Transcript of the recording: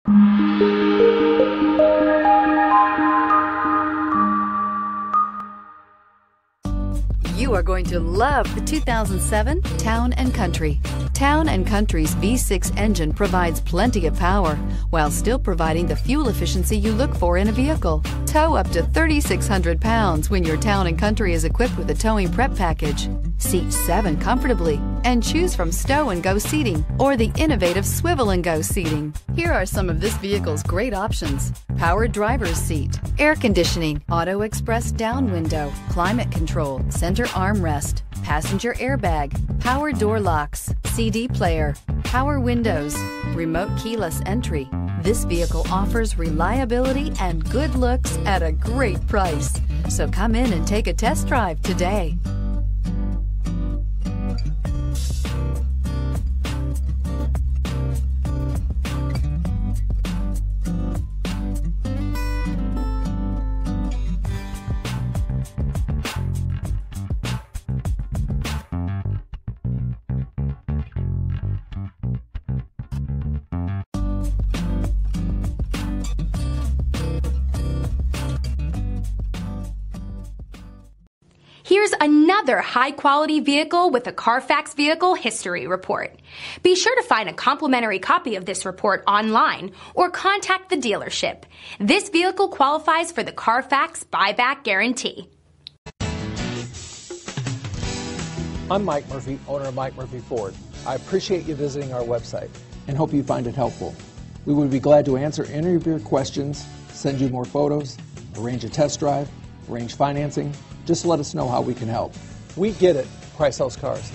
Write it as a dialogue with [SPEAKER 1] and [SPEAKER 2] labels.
[SPEAKER 1] You are going to love the 2007 Town & Country. Town & Country's V6 engine provides plenty of power while still providing the fuel efficiency you look for in a vehicle. Tow up to 3,600 pounds when your Town & Country is equipped with a towing prep package. Seat 7 comfortably and choose from stow and go seating or the innovative swivel and go seating. Here are some of this vehicle's great options: powered driver's seat, air conditioning, auto express down window, climate control, center armrest, passenger airbag, power door locks, CD player, power windows, remote keyless entry. This vehicle offers reliability and good looks at a great price. So come in and take a test drive today.
[SPEAKER 2] Here's another high-quality vehicle with a Carfax Vehicle History Report. Be sure to find a complimentary copy of this report online or contact the dealership. This vehicle qualifies for the Carfax Buyback Guarantee.
[SPEAKER 3] I'm Mike Murphy, owner of Mike Murphy Ford. I appreciate you visiting our website and hope you find it helpful. We would be glad to answer any of your questions, send you more photos, arrange a test drive, arrange financing. Just let us know how we can help. We get it. Price sells cars.